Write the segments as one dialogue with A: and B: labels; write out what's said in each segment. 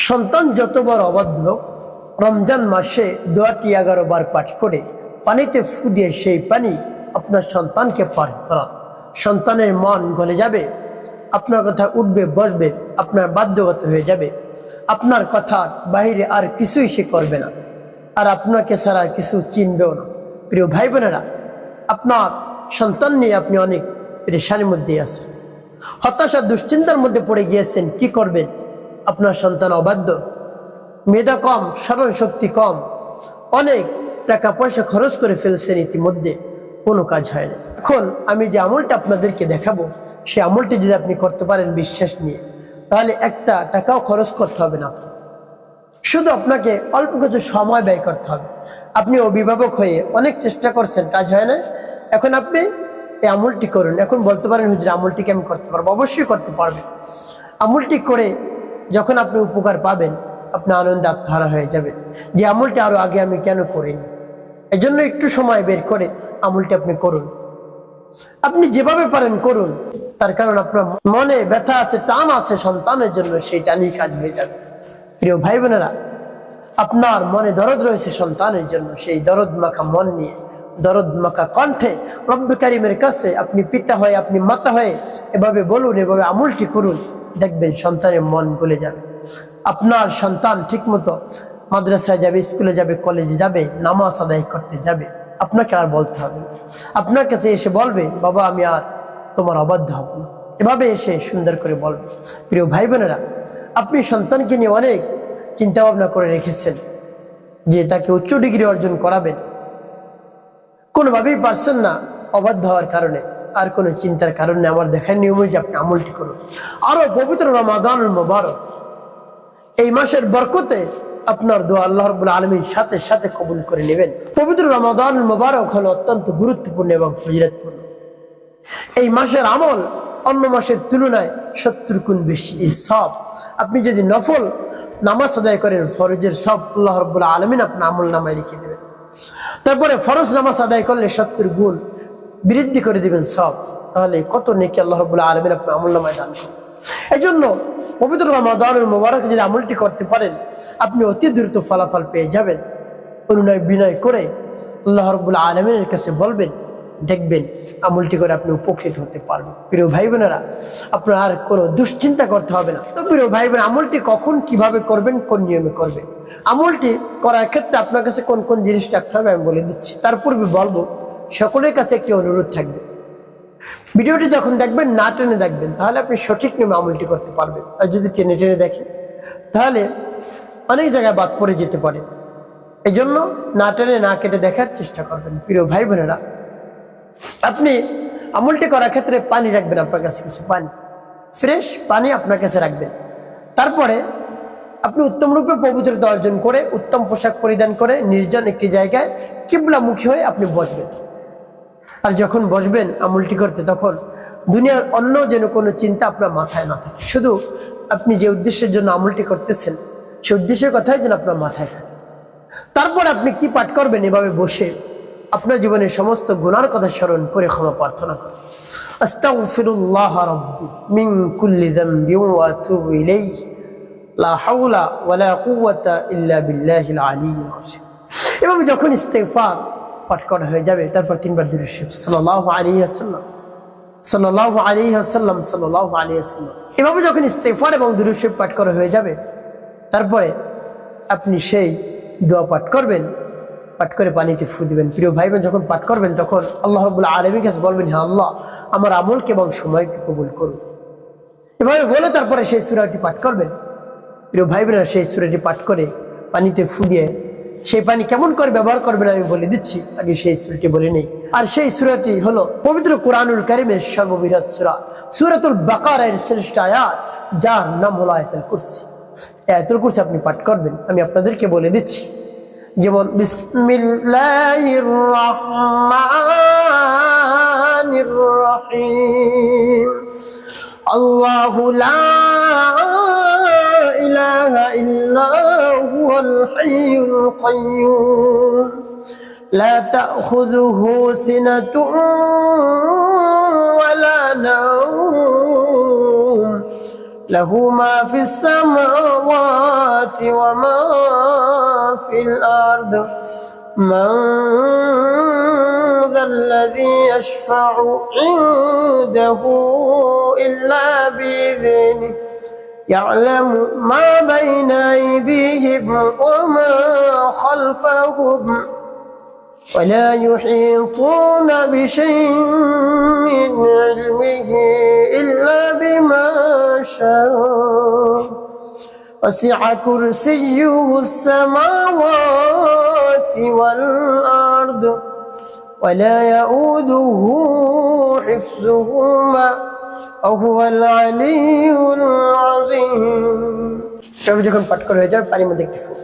A: সন্তান যত বড় অবাধ্য হোক, রমজান মাসে দোয়াটি 11 বার পাঠ করে পানিতে ফু দিয়ে সেই পানি আপনার সন্তানকে পান করান। সন্তানের মন গলে যাবে, আপনার কথা উঠবে বসবে, আপনার বাধ্যগত হয়ে যাবে। আপনার কথার বাহিরে আর কিছুই সে করবে না, আর আপনাকে ছাড়া আর কিছু চিনবেও না। প্রিয় ভাই বোনেরা, আপনার সন্তান নিয়ে আপনি অনেক পেরেশানির মধ্যে আছেন, হতাশা দুশ্চিন্তার মধ্যে পড়ে গিয়েছেন। কি করবেন? আপনার সন্তান অবাধ্য, মেধা কম, স্মরণ শক্তি কম, অনেক টাকা পয়সা খরচ করে ফেলছেন, ইতিমধ্যে কোনো কাজ হয় না। এখন আমি যে আমলটা আপনাদেরকে দেখাবো, সেই আমলটি যদি আপনি করতে পারেন বিশ্বাস নিয়ে, তাহলে একটা টাকাও খরচ করতে হবে না। শুধু আপনাকে অল্প কিছু সময় ব্যয় করতে হবে। আপনি অভিভাবক হয়ে অনেক চেষ্টা করছেন, কাজ হয় না। এখন আপনি এই আমলটি করুন। এখন বলতে পারেন, হুজুর আমলটিকে আমি করতে পারবো। অবশ্যই করতে পারবেন। আমলটি করে যখন আপনি উপকার পাবেন, আপনার আনন্দে আত্মহারা হয়ে যাবে যে আমলটি আরো আগে আমি কেন করিনি। এই জন্য একটু সময় বের করে আমলটি আপনি করুন। আপনি যেভাবে পারেন করুন, তার কারণ আপনার মনে ব্যথা আছে, টান আছে সন্তানের জন্য, সেই টানই কাজ হয়ে যাবে। প্রিয় ভাই বোনেরা, আপনার মনে দরদ রয়েছে সন্তানের জন্য, সেই দরদ মাখা মন নিয়ে, দরদ মাখা কণ্ঠে রব্বুল কারীমের কাছে আপনি পিতা হয়ে, আপনি মাতা হয়ে এভাবে বলুন, এভাবে আমলটি করুন। দেখবেন সন্তানের মন গলে যাবে। আপনার সন্তান ঠিকমতো মাদ্রাসায় যাবে, স্কুলে যাবে, কলেজে যাবে, নামাজ আদায় করতে যাবে। আপনাকে আর বলতে হবে না। আপনার কাছে এসে বলবে, বাবা আমি আর তোমার অবাধ্য হব না। এভাবে এসে সুন্দর করে বলবে। প্রিয় ভাই বোনেরা, আপনি সন্তানকে নিয়ে অনেক চিন্তা ভাবনা করে রেখেছেন যে তাকে উচ্চ ডিগ্রি অর্জন করাবেন, কোনোভাবেই পারছেন না অবাধ্য হওয়ার কারণে। আর কোনো চিন্তার কারণে আমার দেখার নিয়ম যে আপনি আমলটি করুন। আরো পবিত্র রমাদানুল মুবারক, এই মাসের বরকতে আপনার দোয়া আল্লাহ রাব্বুল আলামিন সাথে সাথে কবুল করে নেবেন। পবিত্র রমাদানুল মুবারক হলো অত্যন্ত গুরুত্বপূর্ণ এবং ফজিলতপূর্ণ। এই মাসের আমল অন্য মাসের তুলনায় 70 গুণ বেশি সওয়াব। আপনি যদি নফল নামাজ আদায় করেন, ফরজের সওয়াব আল্লাহ রাব্বুল আলামিন আপনার আমল নামায় লিখে দেবেন। তারপরে ফরজ নামাজ আদায় করলে 70 গুণ বৃদ্ধি করে দিবেন সওয়াব। তাহলে কত নেকি আল্লাহ রাব্বুল আলামিন আপনার আমল নামায় দান করেন। এই জন্য পবিত্র রমাদানুল মুবারকে যদি আমলটি করতে পারেন, আপনি অতি দ্রুত ফলাফল পেয়ে যাবেন। অনুনয় বিনয় করে আল্লাহ রাব্বুল আলামিনের কাছে বলবেন, দেখবেন আমলটি করে আপনি উপকৃত হতে পারবেন। প্রিয় ভাই বোনেরা, আপনার আর কোনো দুশ্চিন্তা করতে হবে না। তো প্রিয় ভাই বোন, আমলটি কখন কিভাবে করবেন, কোন নিয়মে করবেন, আমলটি করার ক্ষেত্রে আপনার কাছে কোন কোন জিনিস রাখতে হবে আমি বলে দিচ্ছি। তার পূর্বে বলবো, সকলের কাছে একটি অনুরোধ থাকবে, ভিডিওটি যখন দেখবেন না টেনে দেখবেন, তাহলে আপনি সঠিক নিয়মে আমলটি করতে পারবেন। আর যদি টেনে টেনে দেখেন, তাহলে অনেক জায়গায় বাদ পড়ে যেতে পারে। এই জন্য না টেনে না কেটে দেখার চেষ্টা করবেন। প্রিয় ভাই বোনেরা, আপনি আমলটি করার ক্ষেত্রে পানি রাখবেন, আপনার কাছে কিছু পানি, ফ্রেশ পানি আপনার কাছে রাখবেন। তারপরে আপনি উত্তম রূপে পবিত্রতা অর্জন করে, উত্তম পোশাক পরিধান করে, নির্জন একটি জায়গায় কিবলামুখী হয়ে আপনি বসবেন। আর যখন বসবেন আমলটি করতে, তখন দুনিয়ার অন্য যেন কোনো চিন্তা আপনার মাথায় না থাকে। শুধু আপনি যে উদ্দেশ্যের জন্য আমলটি করতেছেন, সেই উদ্দেশ্যের কথাই যেন আপনার মাথায় থাকে। তারপর আপনি কি পাঠ করবেন? এভাবে বসে আপনার জীবনের সমস্ত গুনার কথা স্মরণ করে ক্ষমা প্রার্থনা করেন। আস্তাগফিরুল্লাহ রাব্বি মিন কুল্লি যামবি ওয়া আতুবু ইলাইহি লা হাওলা ওয়ালা কুওয়াতা ইল্লা বিল্লাহিল আলিয়্যিল আযীম। এভাবে যখন ইস্তেগফার পাঠ করা হয়ে যাবে, তারপর 3 বার দুরূদ শরীফ সাল্লাল্লাহু আলাইহি ওয়াসাল্লাম, সাল্লাল্লাহু আলাইহি ওয়াসাল্লাম, সাল্লাল্লাহু আলাইহি ওয়াসাল্লাম। এভাবে যখন ইস্তেগফার এবং দুরূদ শরীফ পাঠ করা হয়ে যাবে, তারপরে আপনি সেই দোয়া পাঠ করবেন। পাঠ করে পানিতে ফু দিবেন। প্রিয় ভাই বোন, যখন পাঠ করবেন তখন আল্লাহ রাব্বুল আলামিনের কাছে বলবেন, হে আল্লাহ, আমার আমলকে এবং সময়কে কবুল করুন। এভাবে বলে তারপরে সেই সূরাটি পাঠ করবেন। প্রিয় ভাই বোনেরা, সেই সূরাটি পাঠ করে পানিতে ফু দিয়ে সেই পানি কেমন করে ব্যবহার করবেন আমি বলে দিচ্ছি, আগে সেই সূরাটি বলে নেই। আর সেই সূরাটি হলো পবিত্র কোরআনুল কারীমের সর্ববৃহৎ সূরা, সূরাতুল বাকারার শ্রেষ্ঠ আয়াত, যার নাম হলো আয়াতুল কুরসি। আয়াতুল কুরসি আপনি পাঠ করবেন, আমি আপনাদেরকে বলে দিচ্ছি। যেমন বিসমিল্লাহির রহমানির রহিম, আল্লাহু লা ইলাহা ইল্লা হুয়াল হাইয়ুল কাইয়্যুম লা তাখুযুহু সিনাতুন ওয়ালা নাওম লাহু মা ফিস সামাওয়াতি وما في الأرض من ذا الذي يشفع عنده إلا بإذنه يعلم ما بين أيديهم وما خلفهم ولا يحيطون بشيء من علمه إلا بما شاء وسع كرسيه السماوات والأرض ولا يؤوده حفظهما وهو العلي العظيم তবে যখন পাঠ করা হয়ে যাবে পানির মধ্যে একটু ফুল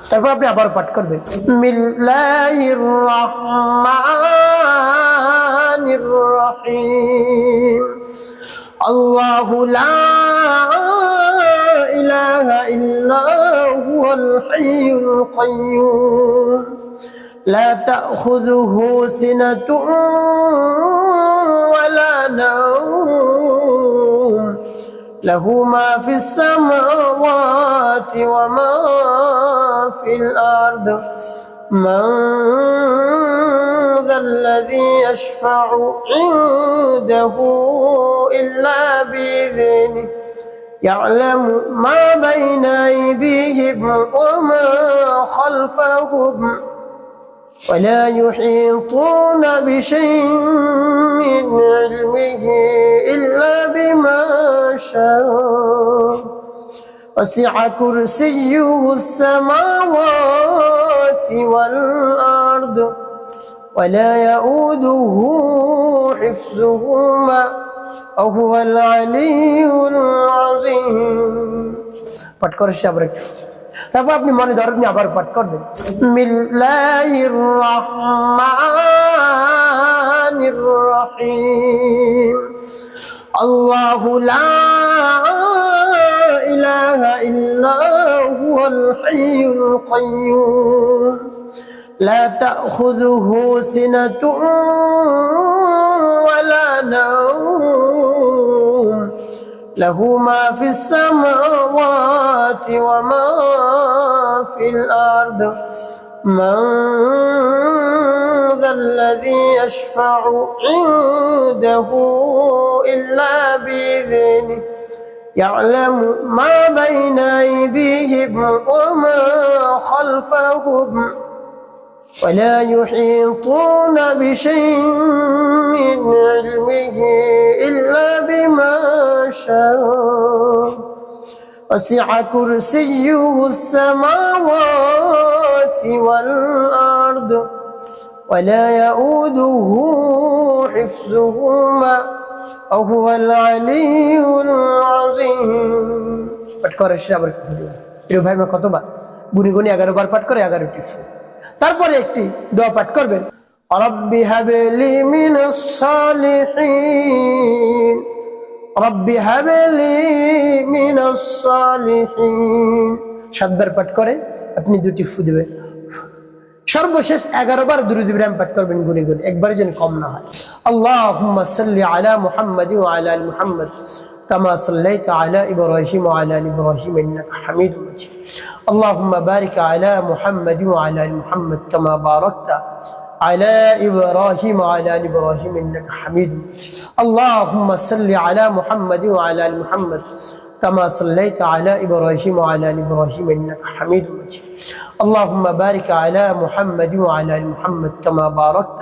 A: তারপর আপনি আবার পাঠ করবেন বিসমিল্লাহির রহমানির রহিম আল্লাহু লা ইলাহা ইল্লা হুয়াল হাইয়ুল কাইয়্যুম لا تأخذه سنة ولا نوم له ما في السماوات وما في الأرض من ذا الذي يشفع عنده إلا بإذنه يعلم ما بين أيديهم وما خلفهم ولا يحيطون بشيء من علمه إلا بما شاء وسع كرسيه السماوات والأرض ولا يؤوده حفظهما وهو العلي العظيم পাঠ করে আবার একটু তারপর আপনি মনে ধরেন আবার পাঠ করবেন বিসমিল্লাহির রহমানির রহিম আল্লাহু লা ইলাহা ইল্লা হুয়াল হাইয়ুল কাইয়্যুম لا تأخذه سنة ولا نوم له ما في السماوات وما في الأرض من ذا الذي يشفع عنده إلا بإذنه يعلم ما بين أيديهم وما خلفهم ولا يحيطون بشيء من علمه إلا بما شاء وسع كرسيه السماوات والأرض ولا يؤوده حفظهما وهو العلي العظيم পাঠ করে আবার প্রিয় ভাই মা কতবার গুনি গুনি 11 বার পাঠ করে 11টি তারপরে একটি দোয়া পাঠ করবেন রব্বি হাবলি মিনাস সালিহিন রব্বি হাবলি মিনাস সালিহিন 7 বার পাঠ করে আপনি দুটি ফু দিবেন সর্বশেষ 11 বার দুরূদ ইব্রাহিম পাঠ করবেন গুনি গুনি একবার যেন কম না হয় আল্লাহুম্মা সাল্লি আলা মুহাম্মাদ ওয়া আলা আলি মুহাম্মাদ كما صليت على إبراهيم وعلى آل إبراهيم إنك حميد مجيد اللهم بارك على محمد وعلى آل محمد كما باركت على إبراهيم وعلى آل إبراهيم إنك حميد مجيد اللهم صل على محمد وعلى آل محمد كما صليت على إبراهيم وعلى آل إبراهيم إنك حميد مجيد اللهم بارك على محمد وعلى آل محمد كما باركت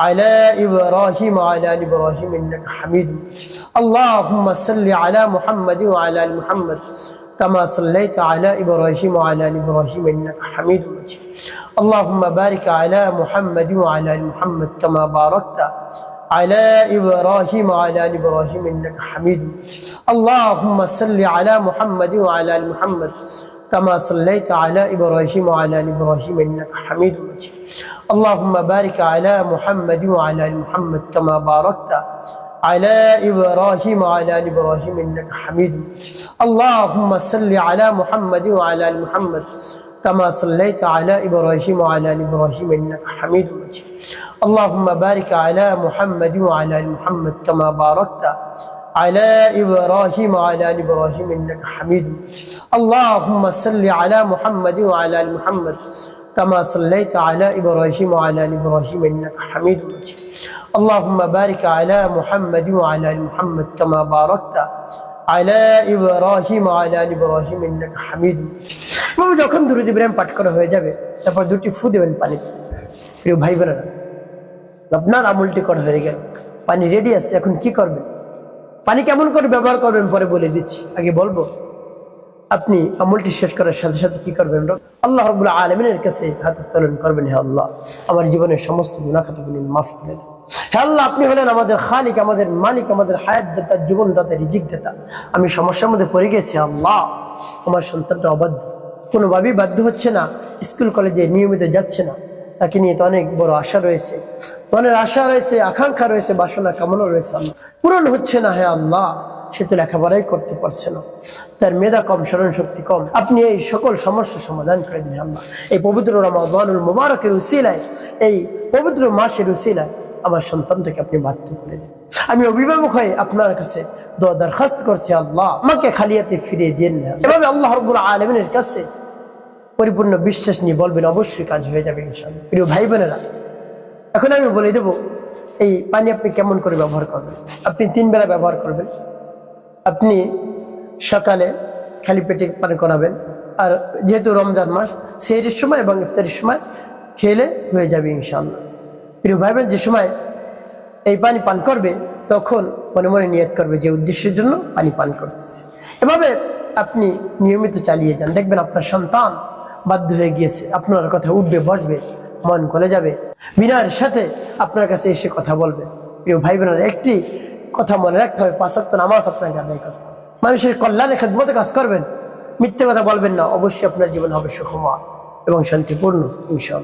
A: على إبراهيم وعلى آل إبراهيم إنك حميد مجيد اللهم صل على محمد وعلى آل محمد كما صليت على إبراهيم وعلى آل إبراهيم إنك حميد مجيد اللهم بارك على محمد وعلى آل محمد كما باركت على إبراهيم وعلى آل إبراهيم إنك حميد مجيد اللهم صل على محمد وعلى آل محمد كما صليت على إبراهيم وعلى آل إبراهيم إنك حميد مجيد اللهم بارك على محمد وعلى آل محمد كما باركت على إبراهيم وعلى آل إبراهيم إنك حميد مجيد اللهم صل على محمد وعلى آل محمد كما صليت على إبراهيم وعلى آل إبراهيم إنك حميد مجيد اللهم بارك على محمد وعلى آل محمد كما باركت على إبراهيم وعلى آل إبراهيم إنك حميد مجيد اللهم صل على محمد وعلى آل محمد كما صليت على إبراهيم وعلى آل إبراهيم إنك حميد مجيد اللهم بارك على محمد وعلى آل محمد كما باركت على إبراهيم وعلى آل إبراهيم إنك حميد مجيد বাবা যখন দুরূদ ইব্রাহিম পাঠ করা হয়ে যাবে তারপর দুটি ফু দেবেন পানি। প্রিয় ভাই বোনেরা, আপনার আমলটি করা হয়ে গেল, পানি রেডি আছে, এখন কি করবেন? পানি কেমন করে ব্যবহার করবেন পরে বলে দিচ্ছি, আগে বলবো আপনি আমলটি শেষ করার সাথে সাথে কি করবেন? আল্লাহ রাব্বুল আলামিনের কাছে হাত উত্তোলন করবেন, হে আল্লাহ আমার জীবনের সমস্ত গুনাহ খাতাগুলো মাফ করে দিন। হে আল্লাহ আপনি হলেন আমাদের খালিক, আমাদের মালিক, আমাদের হায়াত দাতা, জীবন দাতা, রিজিক দাতা। আমি সমস্যার মধ্যে পড়ে গেছি আল্লাহ, আমার সন্তানটা অবাধ্য, কোনোভাবেই বাধ্য হচ্ছে না, স্কুল কলেজে নিয়মিত যাচ্ছে না, তাকে নিয়ে তো অনেক বড় আশা রয়েছে, মনের আশা রয়েছে, আকাঙ্ক্ষা রয়েছে, বাসনা কামনা রয়েছে, আল্লাহ পূরণ হচ্ছে না। হে আল্লাহ সে তো লেখাপড়াই করতে পারছে না, তার মেধা কম, স্মরণ শক্তি কম, আপনি এই সকল সমস্যার সমাধান করে দিন আল্লাহ। এই পবিত্র রমাদানুল মুবারকের উসিলায়, এই পবিত্র মাসের উসিলায় আমার সন্তানটাকে আপনি বাধ্য করে দিন। আমি অভিভাবক হয়ে আপনার কাছে দোয়া দরখাস্ত করছি আল্লাহ আমাকে খালিয়াতে ফিরিয়ে দিন না। এভাবে আল্লাহ রাব্বুল আলামিনের কাছে পরিপূর্ণ বিশ্বাস নিয়ে বলবেন, অবশ্যই কাজ হয়ে যাবে ইনশাআল্লাহ। প্রিয় ভাই বোনেরা, এখন আমি বলে দেব এই পানি আপনি কেমন করে ব্যবহার করবেন। আপনি 3 বেলা ব্যবহার করবেন। আপনি সকালে খালি পেটে পান করাবেন, আর যেহেতু রমজান মাস সেহরির সময় এবং ইফতারির সময় খেলে হয়ে যাবে ইনশাআল্লাহ। প্রিয় ভাই বোন, যে সময় এই পানি পান করবে তখন মনে মনে নিয়ত করবে যে উদ্দেশ্যের জন্য পানি পান করতেছে। এভাবে আপনি নিয়মিত চালিয়ে যান, দেখবেন আপনার সন্তান বাধ্য হয়ে গিয়েছে, আপনার কথা উঠবে, বসবে, মন গলে যাবে, বিনয়ের সাথে আপনার কাছে এসে কথা বলবে। প্রিয় ভাই বোনেরা, একটি কথা মনে রাখতে হবে, 5 ওয়াক্ত নামাজ আপনাকে আদায় করতে হবে, মানুষের কল্যাণে খেদমতে কাজ করবেন, মিথ্যে কথা বলবেন না, অবশ্যই আপনার জীবন হবে সুখময় এবং শান্তিপূর্ণ ইনশাআল্লাহ।